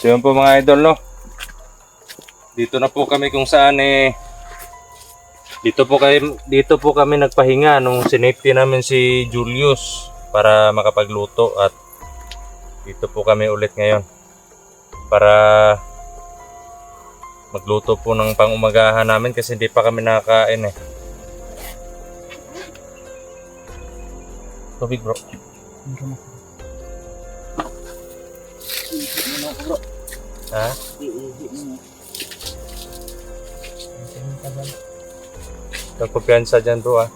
So yun po mga idol, no? Dito na po kami kung saan dito po kami nagpahinga nung sinafety namin si Julius para makapagluto, at dito po kami ulit ngayon para magluto po ng pang-umagahan namin kasi hindi pa kami nakakain Tubig bro. Ha? Kumpiyansa dyan bro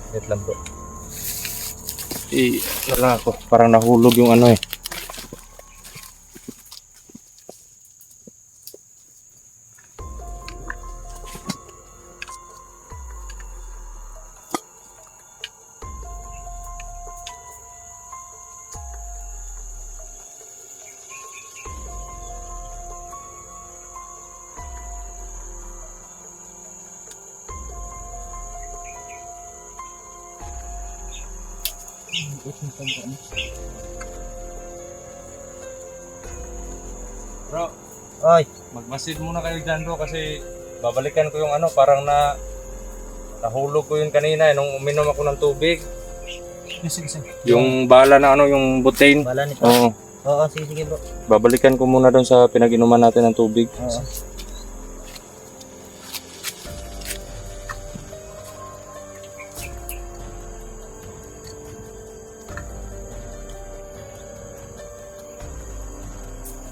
Wait lang bro. Wala ako. Parang nahulog yung Bro, Ay, magmasid muna kayo dyan bro kasi babalikan ko yung parang nahulog ko yun kanina nung uminom ako ng tubig. sige. Yung bala na yung butane. Bala nito. Oo. Oo, sige bro. Babalikan ko muna doon sa pinag-inuman natin ng tubig. Oo.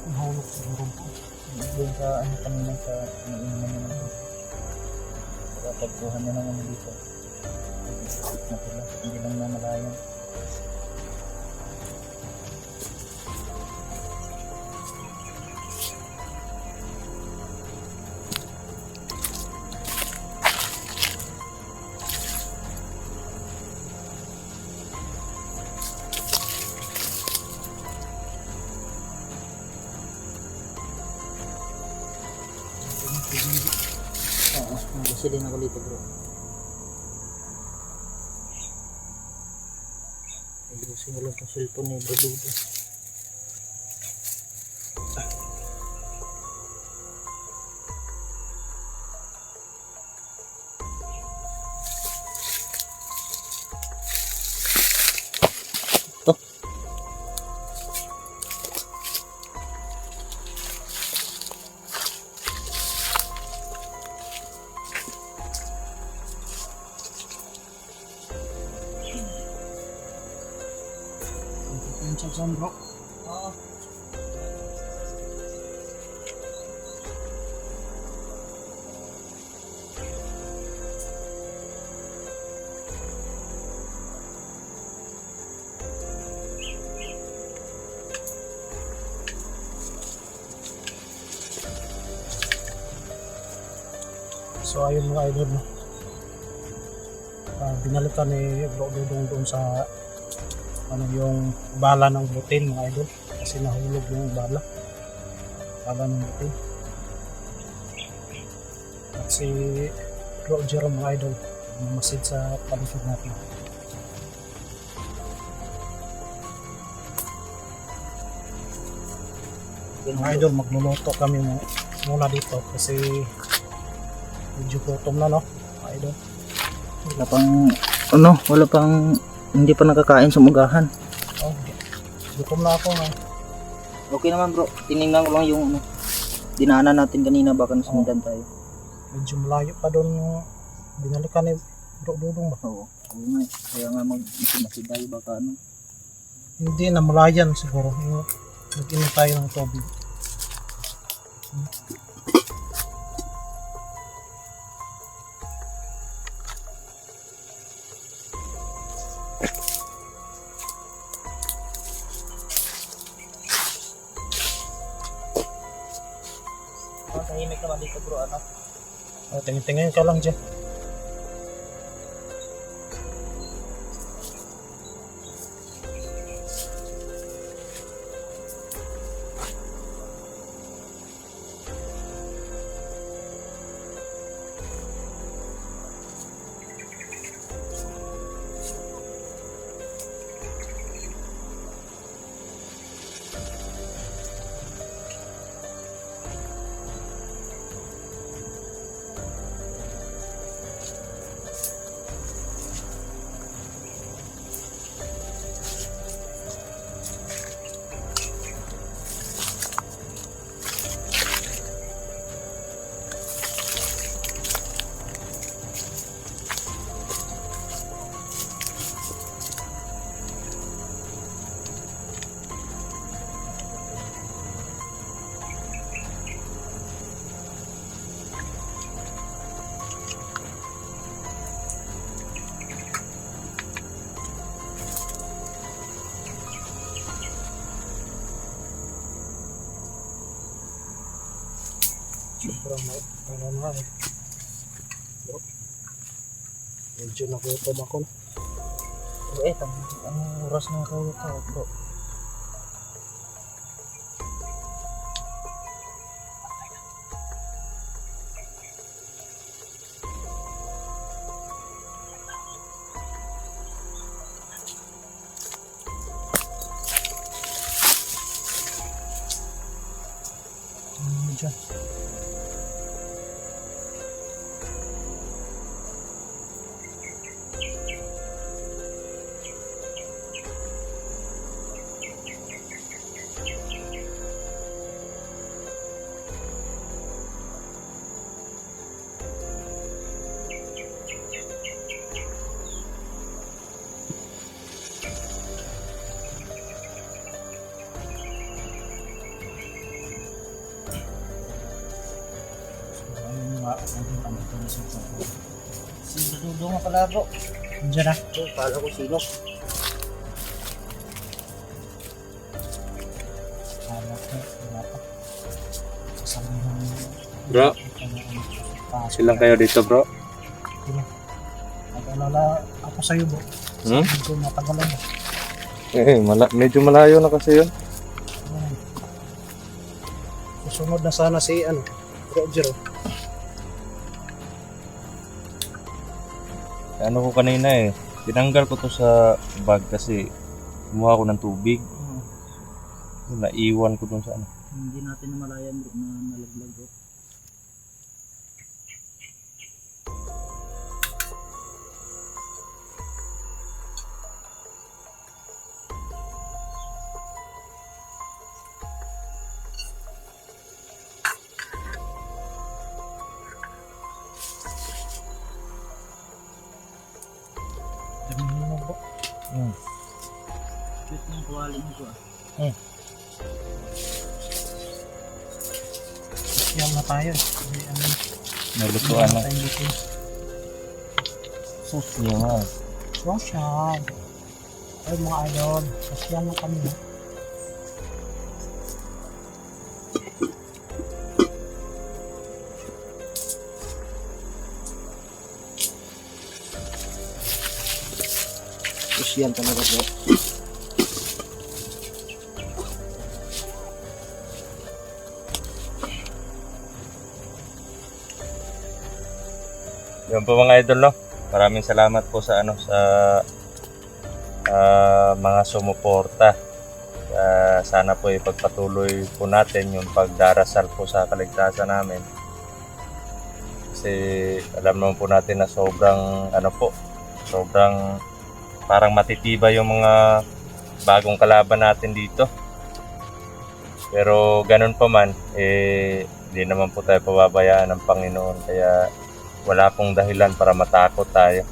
Nahulog siguro po. Doon sa kanina sa pinag-inuman na naman. Pagkuhan na naman dito. Napula, hindi lang na malayan. Oo, gusto din ako dito bro. Ayusin mo lang itong cellphone ni Bro Dudo. Saan bro? Oo. So ayun mga idol, no? Binalikan ni Bro Dudong doon sa yung bala ng butane mga idol, kasi nahulog yung bala ng butane. At si Roger mga idol mamasid sa paligid natin. Mga idol, magluluto kami muna dito kasi medyo gutom na, no mga idol. Wala pang hindi pa nakakain sa umagahan. Oh, gutom na ako nga. Okay naman bro, tinignan ko lang yung dinaanan natin kanina, baka nasundan tayo. Medyo malayo pa doon yung binalikan ni Bro Dudong ba? Oo, Oo nga, kaya nga mag-masid tayo baka ano. Hindi, namulayan siguro. Nag-inom tayo ng tubig. Tahimik naman dito bro, ano? Tingin-tingin ka lang dyan. Sobrang ano na eh. Bro, medyo nagutom ako na. Bro, ang oras na kayo tao bro. Dyan. Si Dudong nga pala bro. Diyan na. Bro, kala ko sino. Wala pa. Sasabihin Bro, silang kayo dito bro? Nag-alala ako sa'yo bro. Medyo matagalan na. Medyo malayo na kasi yun. Susunod na sana si Roger. Ano ko kanina eh, tinanggal ko to sa bag kasi kumuha ko ng tubig. Naiwan ko dun sa ano. Hindi natin namalayan bro na nalaglag bro. Damihin mo bro. Cute ng kuwali mo bro. Yan na tayo. Nalutuan na. Social. Social. Ay mga idol. Social na kami. Social talaga bro. Yun po mga idol, no? Maraming salamat po sa mga sumuporta. Sana po ipagpatuloy po natin yung pagdarasal po sa kaligtasan namin. Kasi alam naman po natin na sobrang parang matitibay yung mga bagong kalaban natin dito. Pero ganun pa man, hindi naman po tayo pababayaan ng Panginoon. Kaya wala pong dahilan para matakot tayo.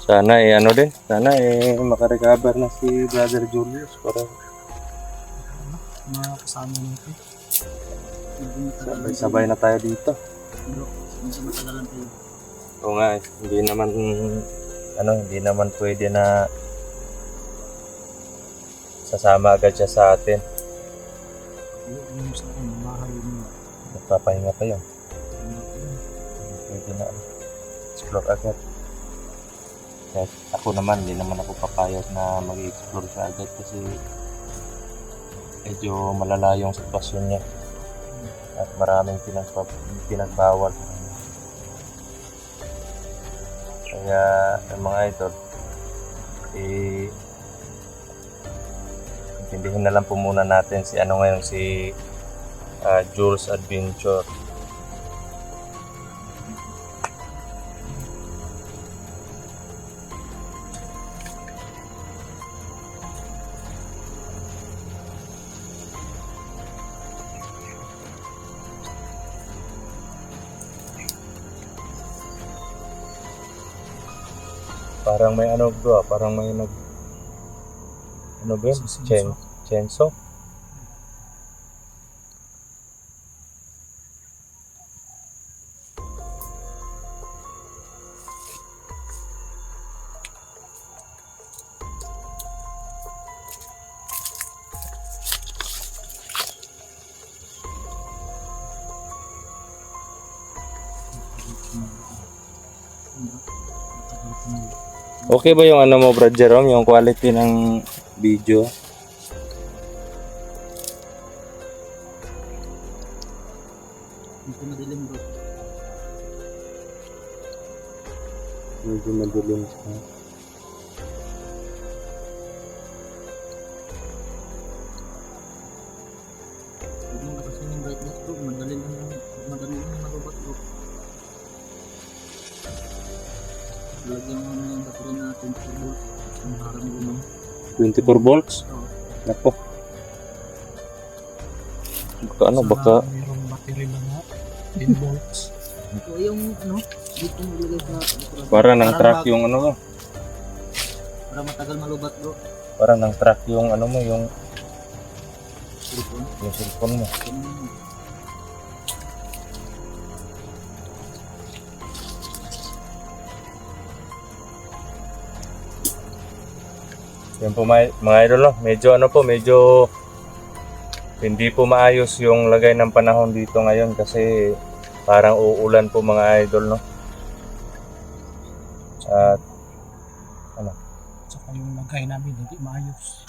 Sana ano din, sana makarecover na si Brother Julius para Mga kasama natin. sabay-sabay na tayo dito. Bro, medyo matagalan tayo. Oo nga, hindi naman pwede na sasama agad siya sa atin. Yung sa akin, mahal yun. Magpapahinga pa yun. Pwede na explore agad. Kahit ako naman, hindi naman ako papayag na mag-explore siya agad kasi medyo malala yung sitwasyon niya at maraming pinagbawal. Kaya yung mga idol, intindihin na lang po muna natin si Jules Adventure. Parang may bro, parang may ba yun? Chainsaw? Okay ba yung mo, Brad Jerome, yung quality ng video? Medyo madilim bro. Medyo madilim siya. Huwag mo nakasin yung brightness bro. Madali lang yung malubat bro. Lagyan mo na yung battery na 24 volts. Ang harap mo naman. 24 volts? Oo. Nako. Baka Mayroong battery ba na? 10 volts. So yung dito mo ilagay sa para nang track bago. yung Para matagal malubat bro. para nang track yung yung Silicone. cellphone mo. Yan po mga idol, medyo hindi po maayos yung lagay ng panahon dito ngayon kasi parang uulan po mga idol, no? At Saka yung lagay namin, hindi maayos.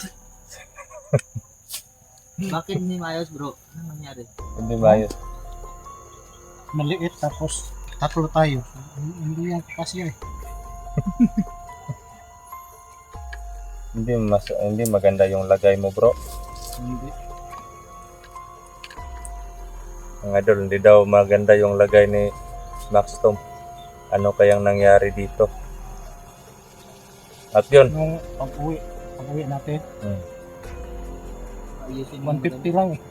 Bakit hindi maayos bro? Ano nangyari? hindi maayos. Maliit tapos tatlo tayo. So, hindi yan kasi Hindi maganda yung lagay mo, bro. Hindi. Mga idol, hindi daw maganda yung lagay ni Max Tom. Ano kayang nangyari dito? At yun, Nung pag-uwi natin, Ayusin mo 150 lang eh.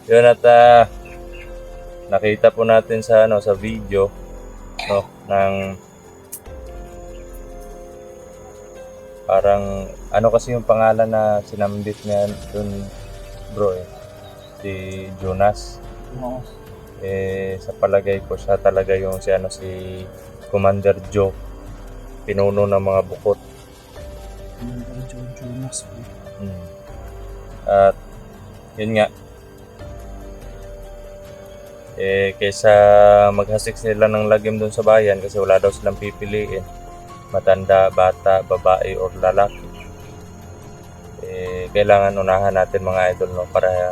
yun at nakita po natin sa sa video, no, ng parang kasi yung pangalan na sinambit niya dun, bro, si Jonas. Oo. Sa palagay ko siya talaga yung si Commander Joe, pinuno ng mga bukot. Yung Jonas. At yun nga, kaysa maghasik sila ng lagim doon sa bayan kasi wala daw silang pipiliin, matanda, bata, babae, or lalaki, kailangan unahan natin mga idol, no, para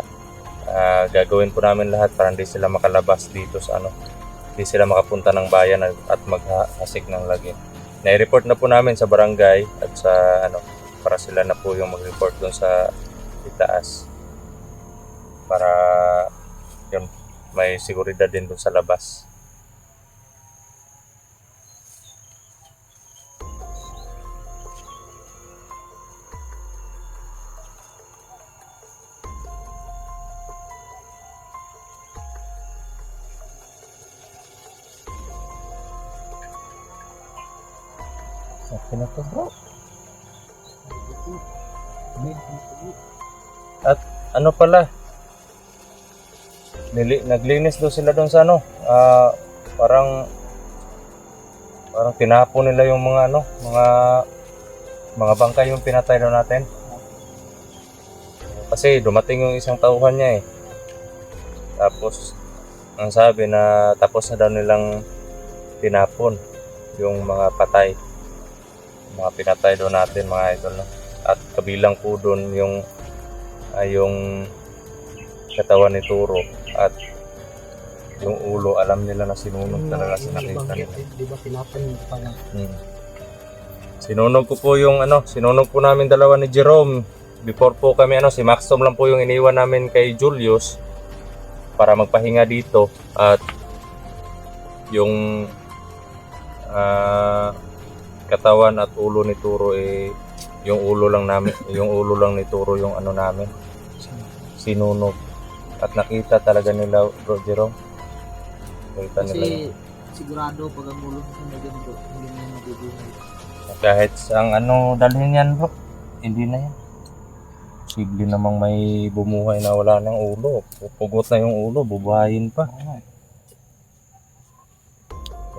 gagawin po namin lahat para hindi sila makalabas dito sa hindi sila makapunta ng bayan at maghasik ng lagim. Na-report na po namin sa barangay at sa para sila na po yung mag-report doon sa itaas para yun, may seguridad din doon sa labas. Okay na to, bro. At ano pala, naglinis daw sila doon sa ano, parang tinapon nila yung mga ano, mga bangkay yung pinatay daw natin. Kasi dumating yung isang tauhan niya eh. Tapos, ang sabi na tapos na daw nilang tinapon yung mga patay. Mga pinatay daw natin mga idol. No? At kabilang po doon yung katawan ni Turo at yung ulo, alam nila na sinunog talaga sa nakita nila. Di ba tinapon yung pala? Sinunog po namin dalawa ni Jerome. Before po kami si Maxtom lang po yung iniwan namin kay Julius para magpahinga dito at yung katawan at ulo ni Turo yung ulo lang ni Turo yung ano namin sinunog at nakita talaga nila bro Jerome. Nakita nila Kasi yun. sigurado pag ang ulo ko na ganito, hindi na mabubuhay. Kahit sa dalhin yan bro, hindi na yan. Posible namang may bumuhay na wala ng ulo. Pupugot na yung ulo, bubuhayin pa.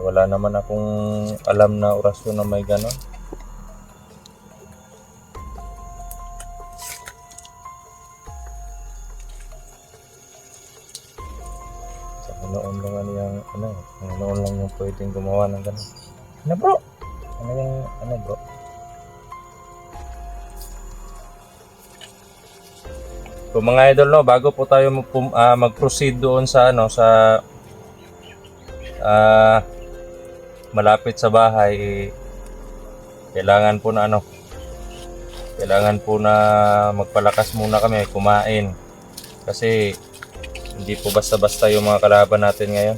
Wala naman akong alam na orasyon na may ganon. Sa Panginoon lang Panginoon lang yung pwedeng gumawa ng ganon. Ano bro? Bro? So mga idol no, bago po tayo mag-proceed doon sa malapit sa bahay, kailangan po na magpalakas muna kami, kumain. Kasi hindi po basta-basta yung mga kalaban natin ngayon.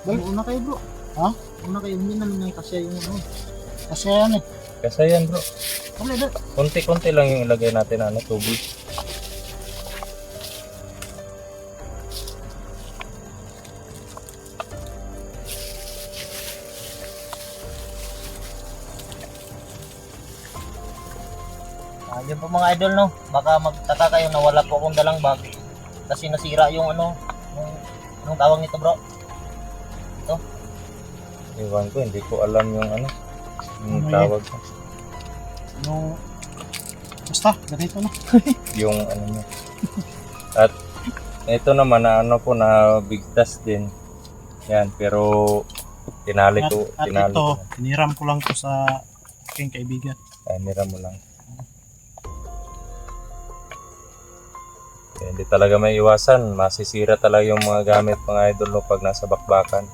Una kayo bro. Ha? Una kayo, hindi naman yung kasya yung ano. Kasi yan eh. Kasi yan bro, Wala na. konti-konti lang yung ilagay natin tubig. Yun po mga idol no. Baka magtaka kayo na wala po akong dalang bag. Kasi nasira yung anong tawag nito bro? Iwan ko, hindi ko alam yung yung Ano tawag ko. Basta, ganito na. Yung niya. At ito naman na bigtas din. Yan, pero tinali At ito, ko. tiniram ko lang to sa aking kaibigan. Ay, nira mo lang. Kaya hindi talaga may iwasan. Masisira talaga yung mga gamit mga idol pag nasa bakbakan.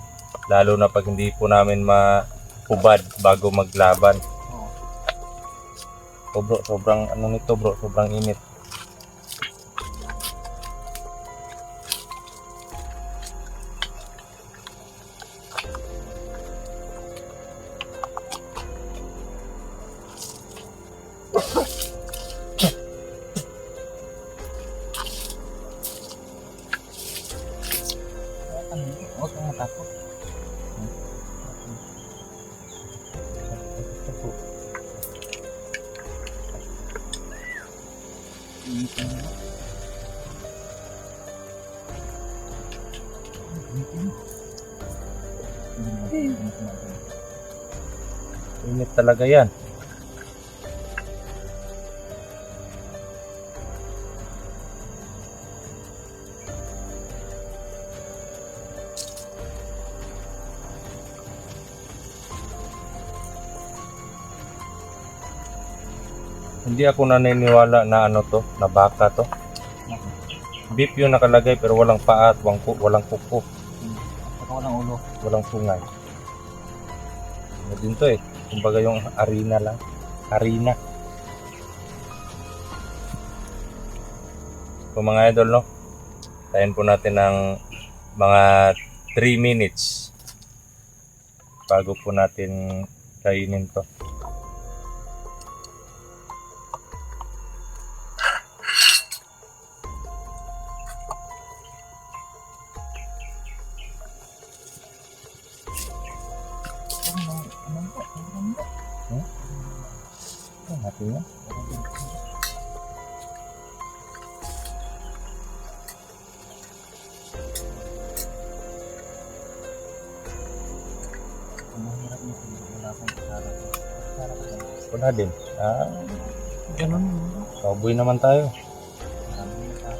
Lalo na pag hindi po namin mahubad bago maglaban. Oh bro, sobrang nito bro, sobrang init. Huwag kang matakot. Init talaga yan. Hindi ako naniniwala na na baka to. Beef yung nakalagay pero walang paa at walang kuko, Ito walang ulo. walang sungay. Ano din to kumbaga yung harina lang. Harina. So mga idol tayin po natin ng mga 3 minutes bago po natin kainin to. Natin na. Ang mahirap niya kung wala akong kasara. Kasara ko lang. Wala din. Ganun. Cowboy naman tayo. Marami na sa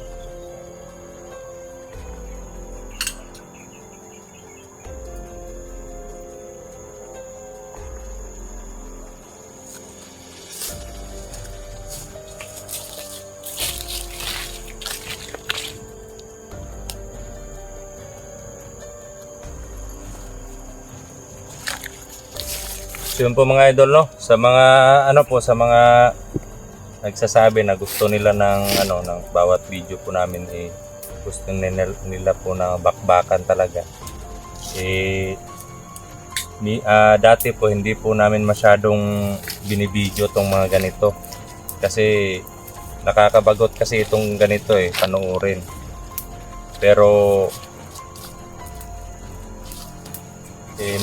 So yun po mga idol, no? Sa mga sa mga nagsasabi na gusto nila ng ng bawat video po namin gusto nila po na bakbakan talaga. Dati po hindi po namin masyadong binibideo tong mga ganito. Kasi nakakabagot kasi itong ganito panoorin. Pero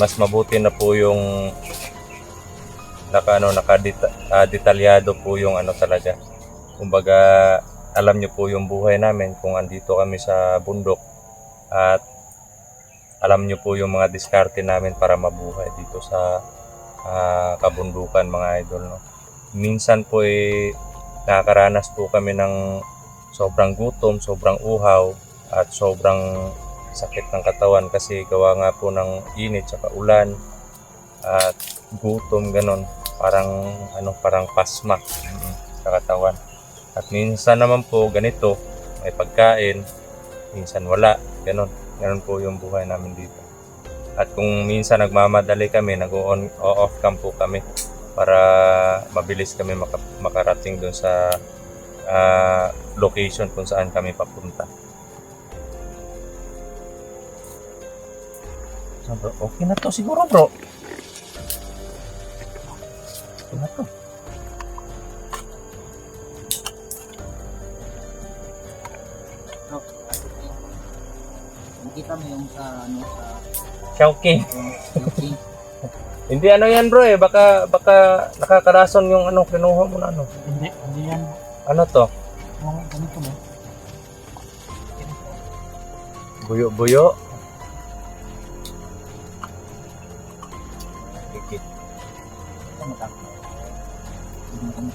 mas mabuti na po yung detalyado po yung talaga. Kumbaga, alam nyo po yung buhay namin kung andito kami sa bundok at alam nyo po yung mga diskarte namin para mabuhay dito sa kabundukan mga idol, no? Minsan po nakakaranas po kami ng sobrang gutom, sobrang uhaw at sobrang sakit ng katawan kasi gawa nga po ng init at ulan at gutom ganon. Parang pasma sa katawan. At minsan naman po ganito, may pagkain, minsan wala, ganon po yung buhay namin dito. At kung minsan nagmamadali kami, nag-off cam po kami para mabilis kami makarating doon sa location kung saan kami papunta. So bro, okay na to siguro bro. Okay na to. Nakita mo yung sa Chowking. yung Hindi yan bro baka nakakarason yung kinuha mo na Hindi yan. Ano to? Yung ganito ba? Buyo-buyo. Kikit. Ang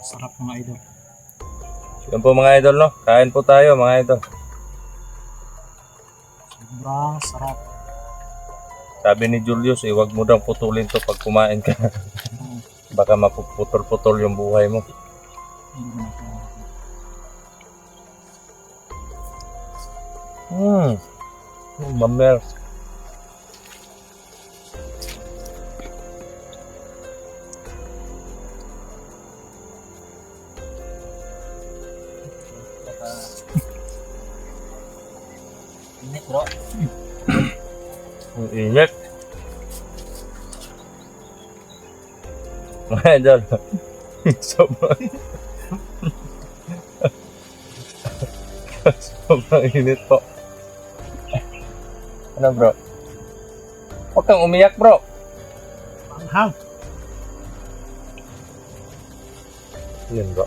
sarap mga idol. Yan po mga idol, no? Kain po tayo mga idol. Sobrang sarap. Sabi ni Julius, wag mo daw putulin to pag kumain ka. Baka mapuputol-putol yung buhay mo. Hindi na ito. Mamel. init bro. Ang init. Mga idol. Sobrang init po. Ano bro? Huwag kang umiyak bro. Panghang. Yun bro.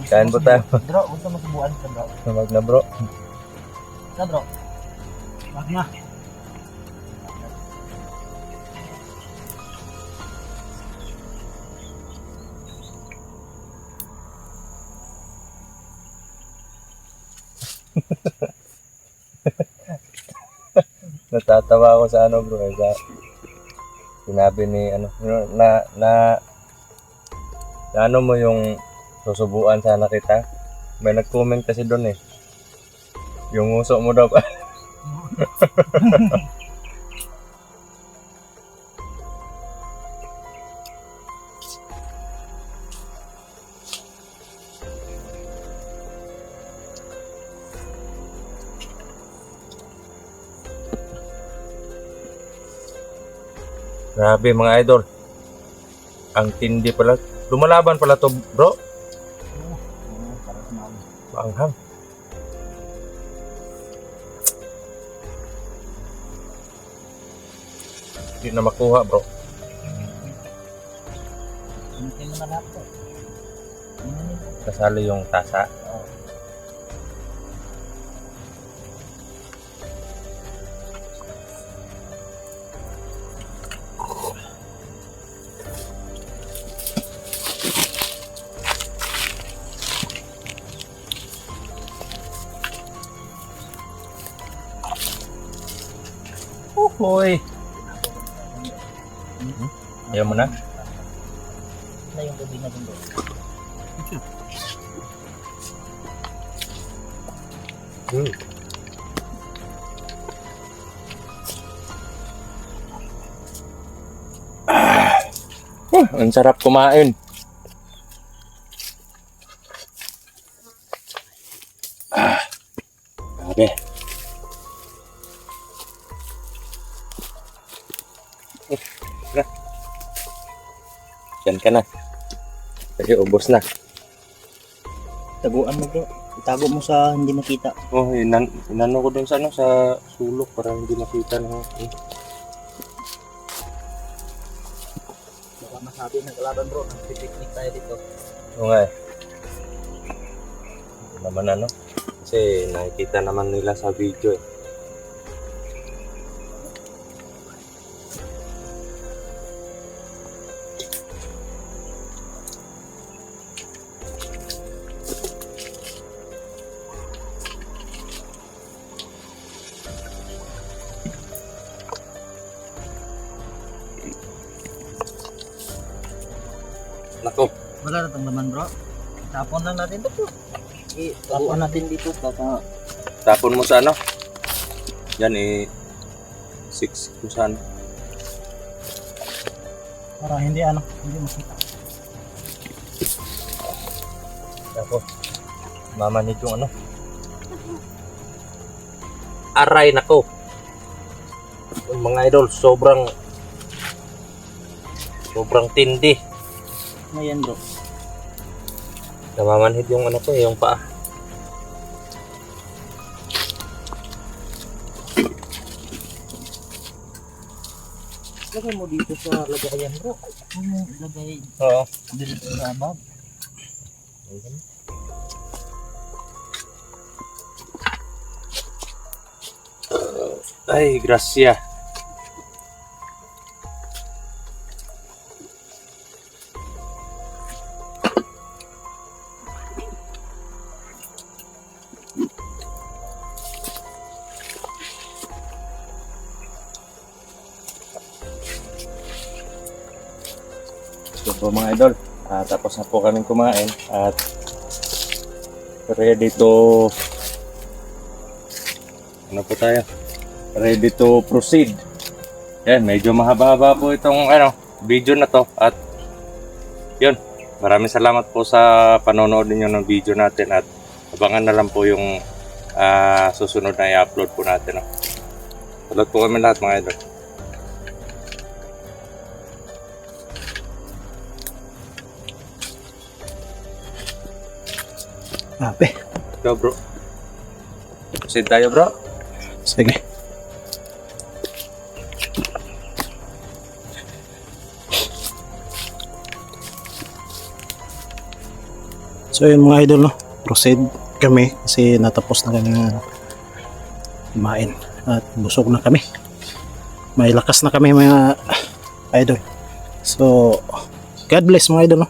Kain po tayo. Bro, huwag ka masubuan ka bro. Wag na bro. Ka bro. Wag na. Natatawa ako sa bro, sa sinabi ni na mo yung susubuan sana kita May nag-comment kasi doon eh. Yung uso mo daw pa. Grabe mga idol. Ang tindi pala. Lumalaban pala to bro. Para sa mga Maanghang. Hindi na makuha bro. Hindi mo na lahat po. Kasali yung tasa. Hoy. Ayaw mo na? Na yung tubig na bundok. Ang sarap kumain. Grabe. Diyan ka na. Kasi ubos na. Taguan mo bro. Itago mo sa hindi makita. Oh, inano ko dun sa sa sulok para hindi makita ng Baka masabi ng kalaban bro. Nag-picnic tayo dito. Oo nga eh. Hindi naman ano. Kasi nakikita naman nila sa video eh. Nako, Wala na itong laman bro. Tapon lang natin ito bro. Tapon natin dito. Baka tapon mo sa ano? Yan eh. 6 kung saan. Para hindi makita. Tapos, mamanid yung ano. Aray, nako. Yung mga idol, sobrang tindi. ngayon bro. Namamanhid yung ano ko, yung paa. Lagay mo dito sa lagayan bro. Lagay Oo. dito sa abab. Ay, gracia. So po mga idol, tapos na po kaming kumain at ready to ano po tayo? Ready to proceed. Yan, medyo mahaba-haba po itong video na to at yun, maraming salamat po sa panonood ninyo ng video natin at abangan na lang po yung susunod na i-upload po natin. Salud po kami lahat mga idol. Ape. Ikaw bro. Proceed tayo bro. Sige. So yun mga idol, no? Proceed kami kasi natapos na kami ng kumain at busog na kami. May lakas na kami mga idol. So God bless mga idol, no?